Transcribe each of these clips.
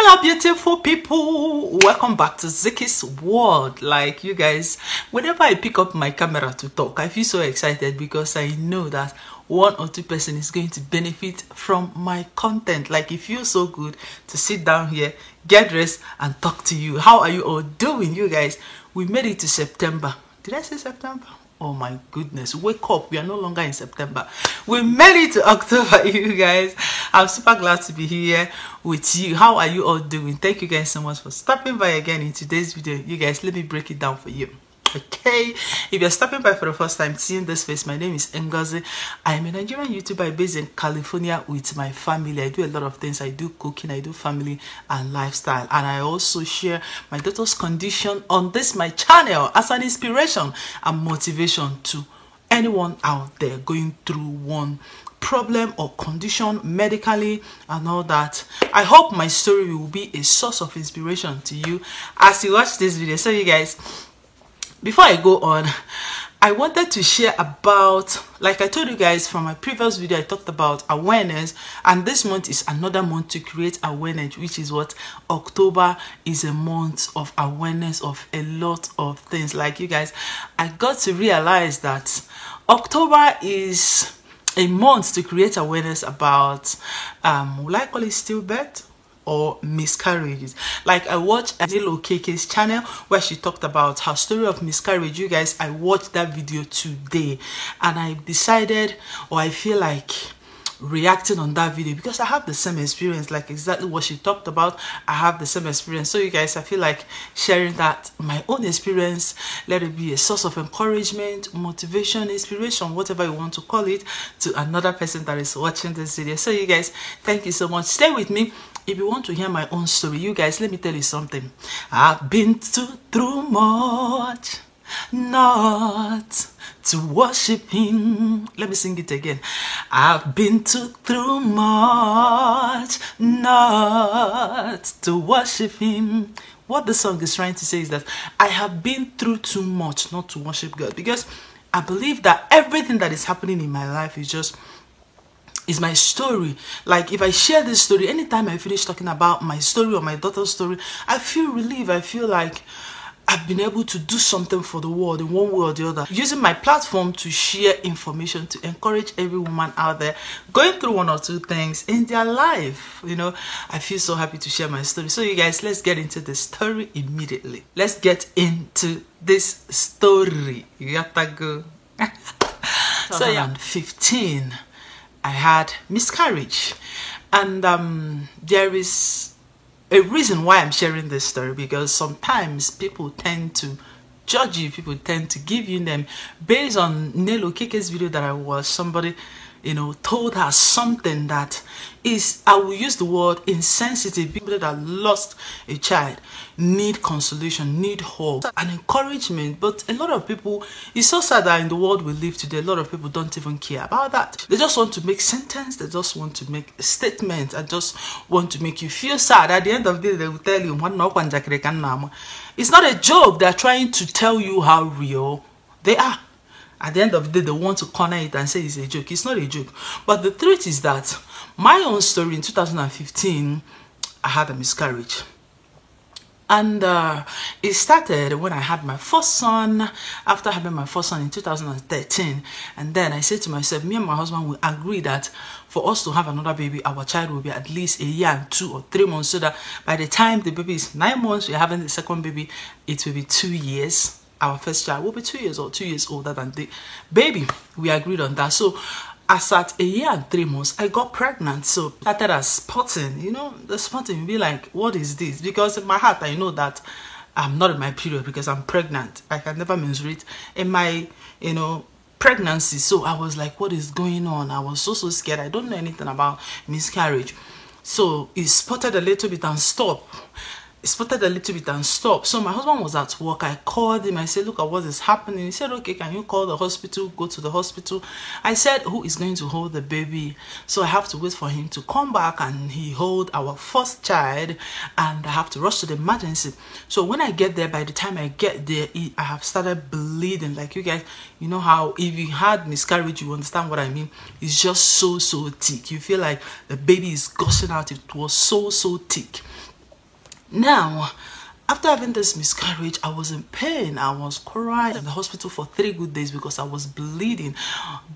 Hello beautiful people, welcome back to Ziki's World. Like, you guys, whenever I pick up my camera to talk, I feel so excited because I know that one or two person is going to benefit from my content. Like, it feels so good to sit down here, get dressed and talk to you. How are you all doing, you guys? We made it to September. Did I say September? Oh my goodness, wake up, we are no longer in September. We made it to October, you guys. I'm super glad to be here with you. How are you all doing? Thank you guys so much for stopping by again in today's video. You guys, let me break it down for you. Okay, if you're stopping by for the first time seeing this face, my name is Ngozi. I'm a Nigerian YouTuber based in California with my family. I do a lot of things. I do cooking, I do family and lifestyle, and I also share my daughter's condition on this my channel as an inspiration and motivation to anyone out there going through one problem or condition medically and all that. I hope my story will be a source of inspiration to you as you watch this video. So you guys, before I go on, I wanted to share about, like I told you guys from my previous video, I talked about awareness, and this month is another month to create awareness, which is what October is, a month of awareness of a lot of things. Like, you guys, I got to realize that October is a month to create awareness about, will I call it stillbirth or miscarriages. Like, I watched Adelo KK's channel where she talked about her story of miscarriage. You guys, I watched that video today and I decided, or I feel like reacting on that video because I have the same experience, like exactly what she talked about. I have the same experience. So you guys, I feel like sharing that, my own experience, let it be a source of encouragement, motivation, inspiration, whatever you want to call it, to another person that is watching this video. So you guys, thank you so much. Stay with me. If you want to hear my own story, you guys, let me tell you something. I've been through much, not to worship him. Let me sing it again. I've been through much, not to worship him. What the song is trying to say is that I have been through too much not to worship God, because I believe that everything that is happening in my life is my story. Like, if I share this story, anytime I finish talking about my story or my daughter's story, I feel relieved. I feel like I've been able to do something for the world in one way or the other, using my platform to share information to encourage every woman out there going through one or two things in their life. You know, I feel so happy to share my story. So you guys, let's get into the story immediately. Let's get into this story. You got to go. So yeah, 15. I had miscarriage, and there is a reason why I'm sharing this story, because sometimes people tend to judge you, people tend to give you them based on Nelo KK's video that I watched. Somebody, you know, told her something that is, I will use the word insensitive. People that lost a child need consolation, need hope and encouragement. But a lot of people, it's so sad that in the world we live today, a lot of people don't even care about that. They just want to make sentence, they just want to make a statement, and just want to make you feel sad. At the end of the day, they will tell you, it's not a joke. They're trying to tell you how real they are. At the end of the day, they want to corner it and say it's a joke. It's not a joke. But the truth is that my own story in 2015, I had a miscarriage. And it started when I had my first son, after having my first son in 2013. And then I said to myself, me and my husband will agree that for us to have another baby, our child will be at least a year and 2 or 3 months, so that by the time the baby is 9 months, we're having the second baby, it will be 2 years. Our first child will be 2 years or 2 years older than the baby. We agreed on that. So as at a year and 3 months, I got pregnant. So I started as spotting. You know, the spotting will be like, what is this? Because in my heart, I know that I'm not in my period because I'm pregnant. I can never menstruate in my, you know, pregnancy. So I was like, what is going on? I was so scared. I don't know anything about miscarriage. So it spotted a little bit and stopped. So my husband was at work. I called him. I said, look at what is happening. He said, okay, can you call the hospital? Go to the hospital. I said, who is going to hold the baby? So I have to wait for him to come back, and he hold our first child, and I have to rush to the emergency. So when I get there, by the time I get there, I have started bleeding. Like, you guys, you know how if you had miscarriage, you understand what I mean. It's just so thick. You feel like the baby is gushing out. It was so thick. Now, after having this miscarriage, I was in pain. I was crying in the hospital for 3 good days because I was bleeding.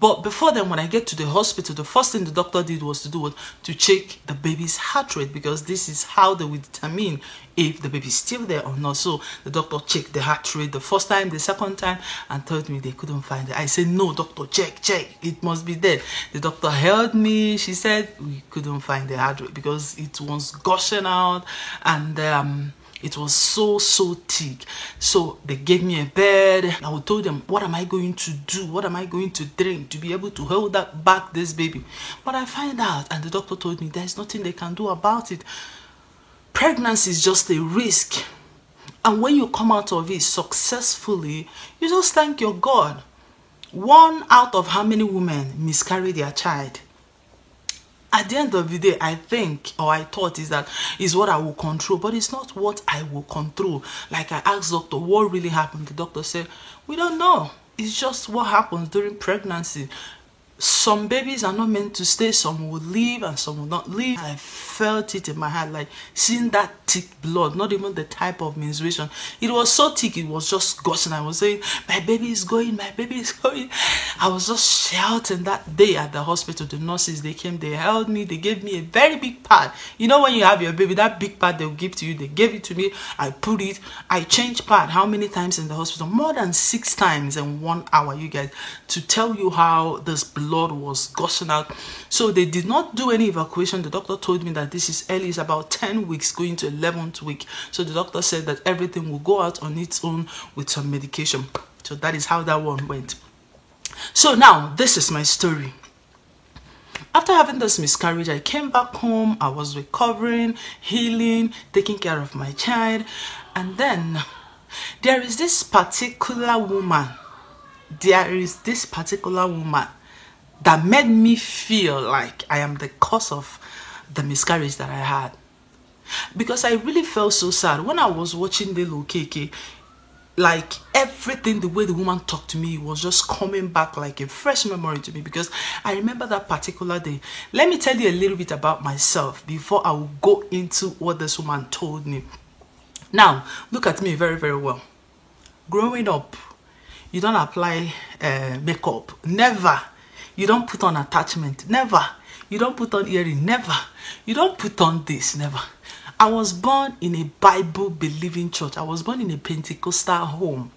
But before then, when I get to the hospital, the first thing the doctor did was to check the baby's heart rate, because this is how they will determine if the baby is still there or not. So the doctor checked the heart rate the first time, the second time, and told me they couldn't find it. I said, no, doctor, check. It must be there. The doctor held me. She said we couldn't find the heart rate because it was gushing out, and it was so thick. So they gave me a bed. I told them, what am I going to do? What am I going to drink to be able to hold that back this baby? But I find out, and the doctor told me there's nothing they can do about it. Pregnancy is just a risk. And when you come out of it successfully, you just thank your God. 1 out of how many women miscarry their child? At the end of the day, I think, or I thought, is what I will control, but it's not what I will control. Like I asked doctor, what really happened? The doctor said, we don't know. It's just what happens during pregnancy. Some babies are not meant to stay, some will leave and some will not leave. I felt it in my heart, like seeing that thick blood, not even the type of menstruation. It was so thick, it was just gushing. I was saying, my baby is going, my baby is going. I was just shouting that day at the hospital. The nurses, they came, they held me, they gave me a very big pad. You know when you have your baby, that big pad they'll give to you, they gave it to me. I put it, I changed pad how many times in the hospital? More than 6 times in 1 hour, you guys, to tell you how this blood was gushing out. So they did not do any evacuation. The doctor told me that this is early, it's about 10 weeks going to 11th week. So the doctor said that everything will go out on its own with some medication. So that is how that one went. So now this is my story. After having this miscarriage, I came back home. I was recovering, healing, taking care of my child, and then there is this particular woman that made me feel like I am the cause of the miscarriage that I had. Because I really felt so sad when I was watching the Okeke. Like everything, the way the woman talked to me was just coming back like a fresh memory to me, because I remember that particular day. Let me tell you a little bit about myself before I will go into what this woman told me. Now, look at me very, very well. Growing up, you don't apply makeup. Never. You don't put on attachment. Never. You don't put on earring. Never. You don't put on this. Never. I was born in a Bible-believing church. I was born in a Pentecostal home.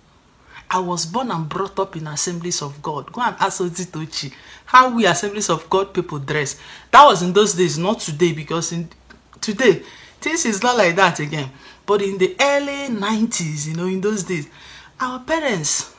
I was born and brought up in Assemblies of God. Go and ask Ozitochi how we Assemblies of God people dress. That was in those days, not today, because today, things is not like that again. But in the early 90s, in those days, our parents,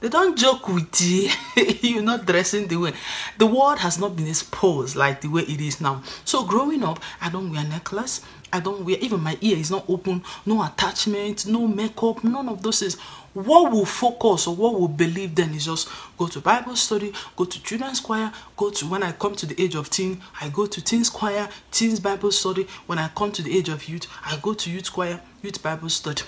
they don't joke with you not dressing the way. The world has not been exposed like the way it is now. So growing up, I don't wear necklace. I don't wear, even my ear is not open, no attachment, no makeup, none of those things. What will focus or what will believe then is just go to Bible study, go to children's choir, when I come to the age of teen, I go to teens choir, teens Bible study. When I come to the age of youth, I go to youth choir, youth Bible study.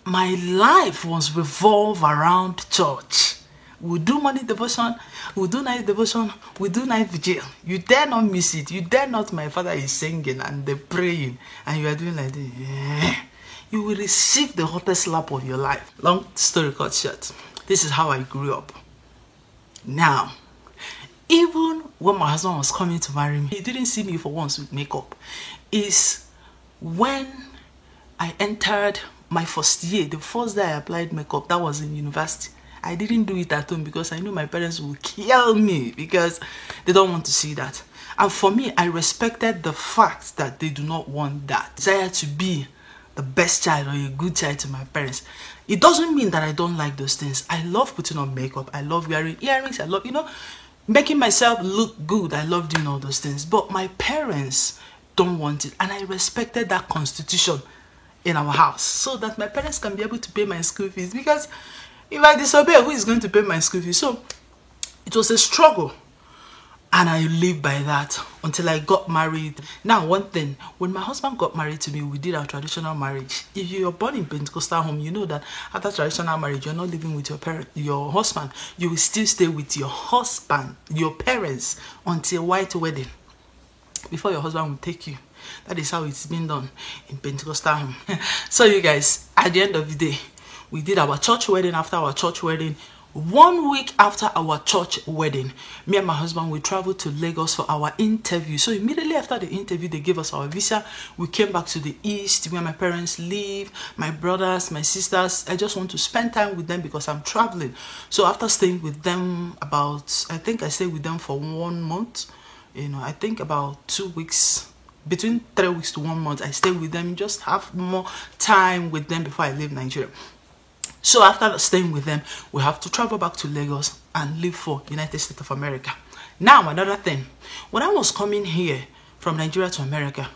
My life was revolved around church. We do morning devotion, we do night devotion, we do night vigil. You dare not miss it. You dare not. My father is singing and they're praying, and you are doing like this. You will receive the hottest slap of your life. Long story cut short, this is how I grew up. Now, even when my husband was coming to marry me, he didn't see me for once with makeup. It's when I entered my first year, the first day I applied makeup, that was in university. I didn't do it at home because I knew my parents would kill me because they don't want to see that. And for me, I respected the fact that they do not want that. Desire to be the best child or a good child to my parents. It doesn't mean that I don't like those things. I love putting on makeup. I love wearing earrings. I love, making myself look good. I love doing all those things. But my parents don't want it. And I respected that constitution in our house so that my parents can be able to pay my school fees, because if I disobey, who is going to pay my school fees? So it was a struggle, and I lived by that until I got married. Now, one thing, when my husband got married to me, we did our traditional marriage. If you're born in Pentecostal home, you know that after traditional marriage, you're not living with your husband. You will still stay with your husband, your parents, until white wedding. before your husband will take you. That is how it's been done in Pentecostal home. So you guys, at the end of the day, we did our church wedding. After our church wedding, 1 week after our church wedding, me and my husband, we traveled to Lagos for our interview. So immediately after the interview, they gave us our visa. We came back to the east where my parents live, my brothers, my sisters. I just want to spend time with them because I'm traveling. So after staying with them I think I stayed with them for 1 month. I think about 2 weeks, between 3 weeks to 1 month. I stayed with them, just have more time with them before I leave Nigeria. So after staying with them, we have to travel back to Lagos and leave for United States of America. Now, another thing. When I was coming here from Nigeria to America,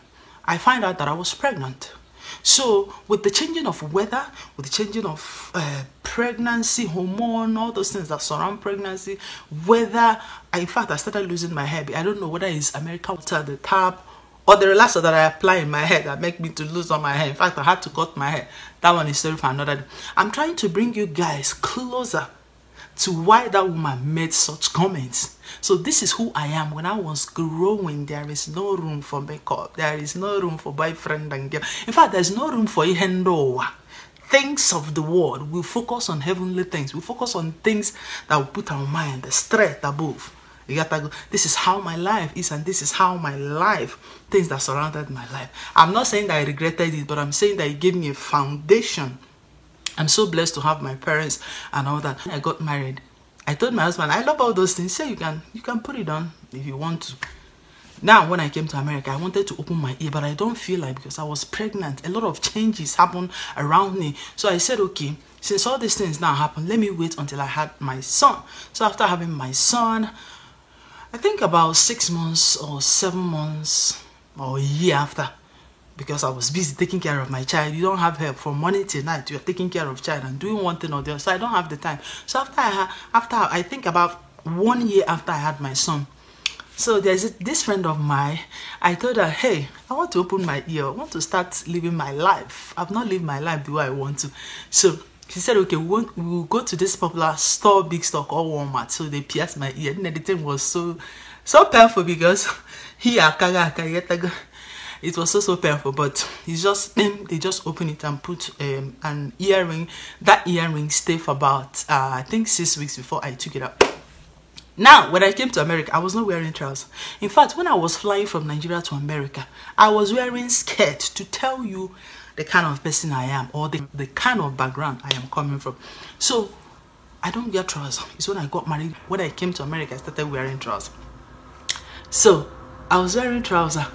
I find out that I was pregnant. So with the changing of weather, with the changing of pregnancy, hormone, all those things that surround pregnancy, weather, in fact, I started losing my hair. I don't know whether it's American water, the tap, or the relaxer that I apply in my hair that make me to lose all my hair. In fact, I had to cut my hair. That one is story for another day. I'm trying to bring you guys closer to why that woman made such comments. So this is who I am. When I was growing, there is no room for makeup. There is no room for boyfriend and girl. In fact, there's no room for ihendoa. Things of the world. We focus on heavenly things. We focus on things that will put our mind straight above. This is how my life is, and this is how my life, things that surrounded my life. I'm not saying that I regretted it, but I'm saying that it gave me a foundation. I'm so blessed to have my parents and all that. When I got married, I told my husband, I love all those things. Say you can put it on if you want to. Now, when I came to America, I wanted to open my ear, but I don't feel like, because I was pregnant. A lot of changes happened around me. So I said, okay, since all these things now happen, let me wait until I had my son. So after having my son, I think about 6 months or 7 months or a year after, because I was busy taking care of my child. You don't have help from morning till night. You're taking care of child and doing one thing or the other. So I don't have the time. So after I think about 1 year after I had my son, so there's this friend of mine. I told her, hey, I want to open my ear. I want to start living my life. I've not lived my life the way I want to. So she said, okay, we'll go to this popular store, big store called Walmart. So they pierced my ear. And the thing was so painful because it was so painful. But they just opened it and put an earring. That earring stayed for about I think 6 weeks before I took it out. Now, when I came to America, I was not wearing trousers. In fact, when I was flying from Nigeria to America, I was wearing skirt to tell you the kind of person I am, or the kind of background I am coming from. So I don't wear trousers. It's when I got married. When I came to America, I started wearing trousers. So I was wearing trousers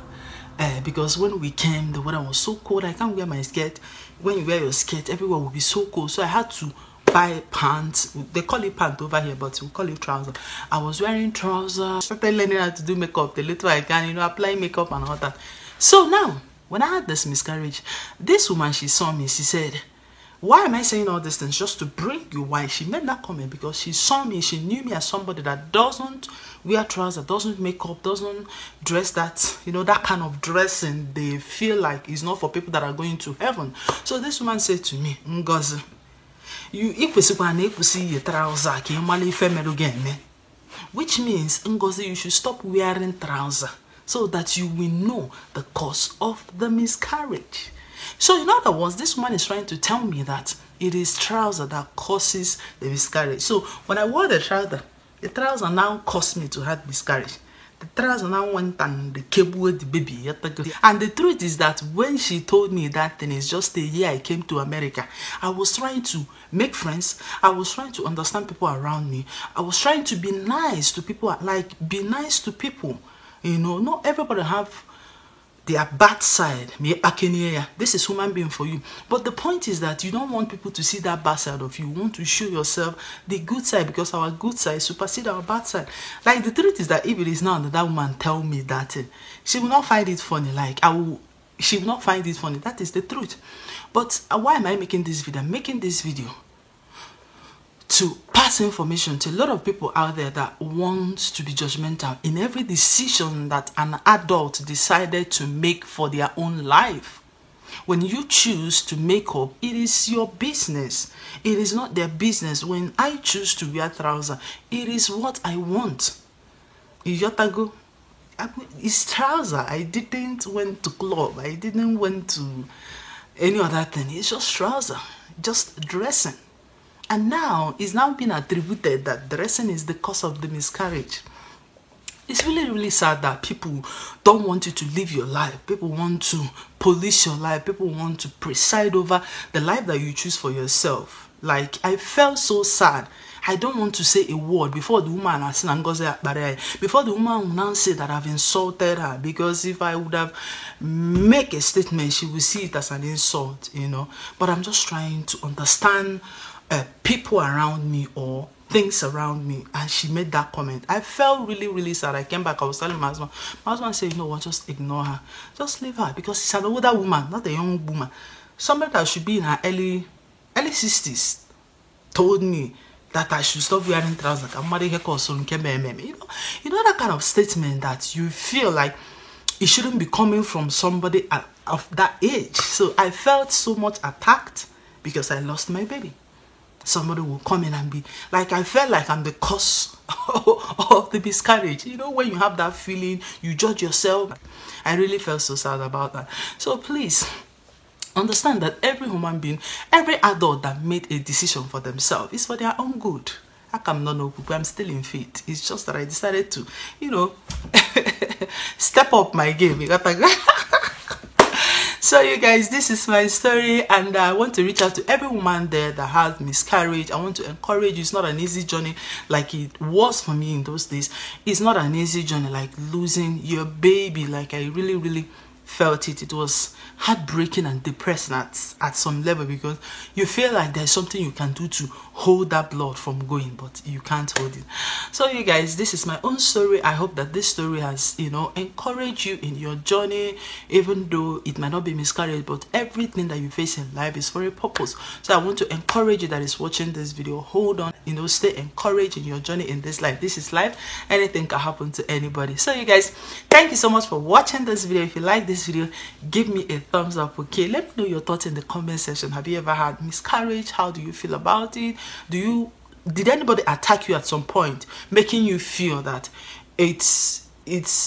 because when we came, the weather was so cold. I can't wear my skirt. When you wear your skirt, everywhere will be so cold. So I had to buy pants. They call it pants over here, but we call it trousers. I was wearing trousers. Started learning how to do makeup the little I can, apply makeup and all that. So now, when I had this miscarriage, this woman, she saw me, she said, why am I saying all these things? Just to bring you why. She made that comment because she saw me, she knew me as somebody that doesn't wear trousers, doesn't make up, doesn't dress that, that kind of dressing they feel like is not for people that are going to heaven. So this woman said to me, Ngozi, which means, Ngozi, you should stop wearing trousers so that you will know the cause of the miscarriage. So in other words, this woman is trying to tell me that it is trouser that causes the miscarriage. So when I wore the trouser now caused me to have miscarriage. The trouser now went and the cable with the baby. And the truth is that when she told me that thing, it's just a year I came to America, I was trying to make friends. I was trying to understand people around me. I was trying to be nice to people, be nice to people. Not everybody have their bad side. This is human being for you. But the point is that you don't want people to see that bad side of you. You want to show yourself the good side, because our good side supersedes our bad side. Like, the truth is that if it is now that woman tell me that, she will not find it funny. She will not find it funny. That is the truth. But why am I making this video? I'm making this video to pass information to a lot of people out there that want to be judgmental in every decision that an adult decided to make for their own life. When you choose to make up, it is your business. It is not their business. When I choose to wear trousers, it is what I want. it's trouser. I didn't went to club. I didn't went to any other thing. It's just trouser, just dressing. And now it's now been attributed that dressing is the cause of the miscarriage. It's really, really sad that people don't want you to live your life. People want to police your life. People want to preside over the life that you choose for yourself. Like, I felt so sad. I don't want to say a word before the woman has seen Ngozi, before the woman will now say that I've insulted her, because if I would have make a statement, she will see it as an insult, you know. But I'm just trying to understand people around me or things around me, and she made that comment. I felt really, really sad. I came back, I was telling my husband said, you know what, just ignore her, just leave her, because she's an older woman, not a young woman. Somebody that should be in her early 60s told me that I should stop wearing trousers. You know that kind of statement that you feel like it shouldn't be coming from somebody of that age. So I felt so much attacked because I lost my baby. Somebody will come in and be like, I felt like I'm the cause of the miscarriage. You know, when you have that feeling, you judge yourself. I really felt so sad about that. So please understand that every human being, every adult that made a decision for themselves is for their own good. I'm still in faith. It's just that I decided to, you know, step up my game. So you guys, this is my story, and I want to reach out to every woman there that has miscarriage. I want to encourage you. It's not an easy journey like it was for me in those days. It's not an easy journey like losing your baby. Like, I really, really felt it. It was heartbreaking and depressing at some level, because you feel like there's something you can do to hold that blood from going, but you can't hold it. So you guys, this is my own story. I hope that this story has, you know, encouraged you in your journey, even though it might not be miscarriage, but everything that you face in life is for a purpose. So I want to encourage you that is watching this video, hold on, you know, stay encouraged in your journey in this life. This is life. Anything can happen to anybody. So you guys, thank you so much for watching this video. If you like this video, give me a thumbs up. Okay, let me know your thoughts in the comment section. Have you ever had miscarriage? How do you feel about it? Did anybody attack you at some point, making you feel that it's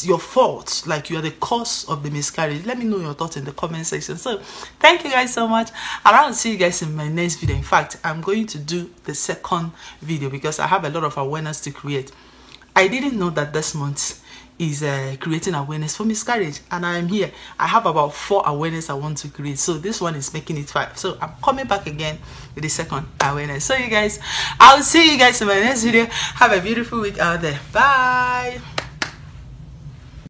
your fault, like you are the cause of the miscarriage? Let me know your thoughts in the comment section. So thank you guys so much, and I'll see you guys in my next video. In fact, I'm going to do the second video because I have a lot of awareness to create. I didn't know that this month is creating awareness for miscarriage, and I'm here. I have about 4 awareness I want to create, so this one is making it 5. So I'm coming back again with the second awareness. So you guys, I'll see you guys in my next video. Have a beautiful week out there. Bye.